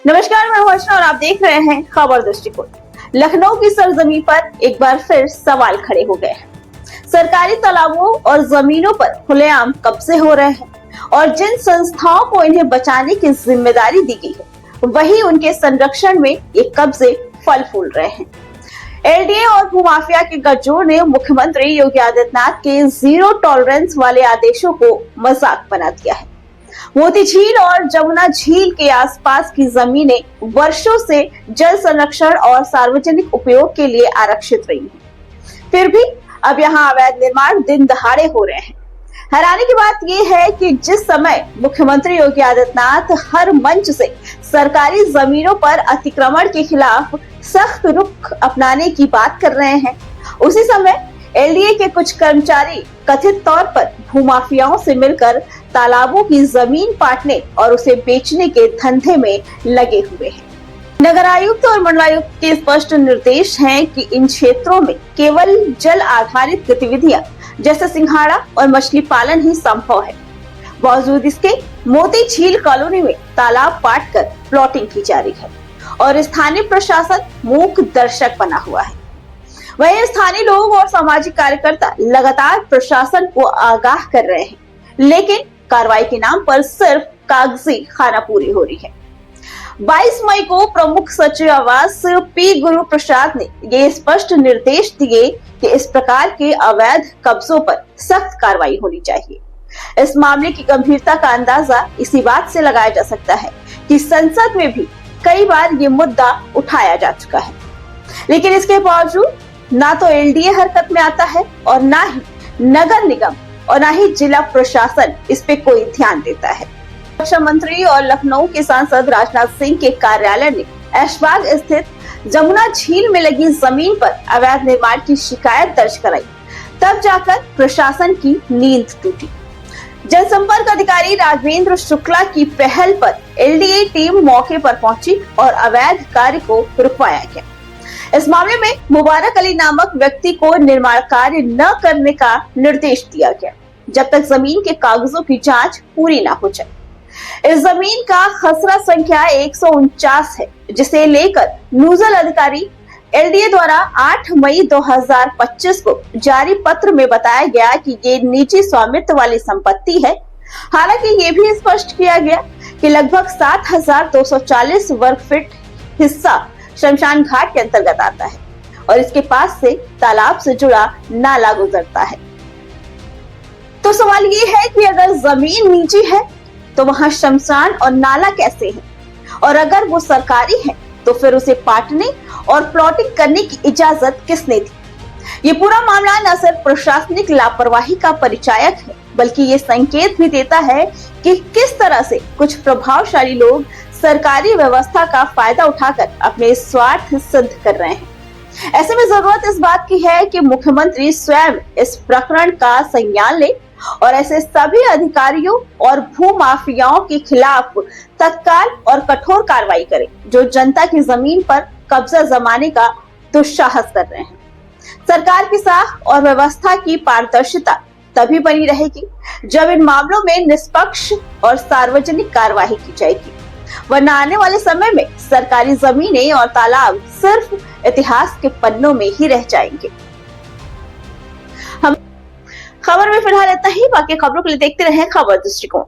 नमस्कार, मैं अर्चना और आप देख रहे हैं खबर दृष्टिकोण। लखनऊ की सरजमीन पर एक बार फिर सवाल खड़े हो गए हैं। सरकारी तालाबों और जमीनों पर खुलेआम कब्जे हो रहे हैं और जिन संस्थाओं को इन्हें बचाने की जिम्मेदारी दी गई है, वही उनके संरक्षण में ये कब्जे फल फूल रहे हैं। एलडीए और भूमाफिया के गठजोड़ ने मुख्यमंत्री योगी आदित्यनाथ के जीरो टॉलरेंस वाले आदेशों को मजाक बना दिया है। मोती झील और जमुना झील के आसपास की जमीनें वर्षों से जल संरक्षण और सार्वजनिक उपयोग के लिए आरक्षित रही हैं। फिर भी अब यहाँ अवैध निर्माण दिन दहाड़े हो रहे हैं। हैरानी की बात यह है कि जिस समय मुख्यमंत्री योगी आदित्यनाथ हर मंच से सरकारी जमीनों पर अतिक्रमण के खिलाफ सख्त रुख अपनाने की बात कर रहे हैं, उसी समय एलडीए के कुछ कर्मचारी कथित तौर पर भूमाफियाओं से मिलकर तालाबों की जमीन पाटने और उसे बेचने के धंधे में लगे हुए हैं। नगर आयुक्त और मंडलायुक्त के स्पष्ट निर्देश हैं कि इन क्षेत्रों में केवल जल आधारित गतिविधियां जैसे सिंघाड़ा और मछली पालन ही संभव है। बावजूद इसके मोती झील कॉलोनी में तालाब पाटकर प्लॉटिंग की जा रही है और स्थानीय प्रशासन मूक दर्शक बना हुआ है। वहीं स्थानीय लोग और सामाजिक कार्यकर्ता लगातार प्रशासन को आगाह कर रहे हैं, लेकिन कार्रवाई के नाम पर सिर्फ कागजी खानापूरी हो रही है। 22 मई को प्रमुख सचिव आवास पी गुरु प्रसाद ने ये स्पष्ट निर्देश दिए कि इस प्रकार के अवैध कब्जों पर सख्त कार्रवाई होनी चाहिए। इस मामले की गंभीरता का अंदाजा इसी बात से लगाया जा सकता है कि संसद में भी कई बार ये मुद्दा उठाया जा चुका है, लेकिन इसके बावजूद ना तो एलडीए हरकत में आता है और ना ही नगर निगम और ना ही जिला प्रशासन इस पे कोई ध्यान देता है। रक्षा मंत्री और लखनऊ के सांसद राजनाथ सिंह के कार्यालय ने ऐशबाग स्थित जमुना झील में लगी जमीन पर अवैध निर्माण की शिकायत दर्ज कराई, तब जाकर प्रशासन की नींद टूटी। जनसंपर्क अधिकारी राघवेंद्र शुक्ला की पहल पर एलडीए टीम मौके पर पहुंची और अवैध कार्य को रुकवाया गया। इस मामले में मुबारक अली नामक व्यक्ति को निर्माण कार्य न करने का निर्देश दिया गया जब तक जमीन के कागजों की जांच पूरी न हो जाए। इस जमीन का खसरा संख्या 149 है, जिसे लेकर नोडल अधिकारी एलडीए द्वारा 8 मई 2025 को जारी पत्र में बताया गया कि ये निजी स्वामित्व वाली संपत्ति है। हालांकि ये भी स्पष्ट किया गया कि लगभग 7,240 वर्ग फीट हिस्सा शमशान घाट के अंतर्गत आता है और इसके पास से तालाब से जुड़ा नाला गुजरता है। तो सवाल ये है कि अगर जमीन निजी है तो वहां शमशान और नाला कैसे है, और अगर वो सरकारी है तो फिर उसे पाटने और प्लॉटिंग करने की इजाजत किसने दी? ये पूरा मामला न सिर्फ प्रशासनिक लापरवाही का परिचायक है, बल्कि ये संकेत भी देता है कि किस तरह से कुछ प्रभावशाली लोग सरकारी व्यवस्था का फायदा उठाकर अपने स्वार्थ सिद्ध कर रहे हैं। ऐसे में जरूरत इस बात की है कि मुख्यमंत्री स्वयं इस प्रकरण का संज्ञान ले और ऐसे सभी अधिकारियों और भूमाफियाओं के खिलाफ तत्काल और कठोर कार्रवाई करे जो जनता की जमीन पर कब्जा जमाने का दुस्साहस कर रहे हैं। सरकार की साख और व्यवस्था की पारदर्शिता तभी बनी रहेगी जब इन मामलों में निष्पक्ष और सार्वजनिक कार्रवाई की जाएगी, वरना आने वाले समय में सरकारी जमीनें और तालाब सिर्फ इतिहास के पन्नों में ही रह जाएंगे। हम खबर में फिलहाल इतना ही। बाकी खबरों के लिए देखते रहें खबर दृष्टिकोण।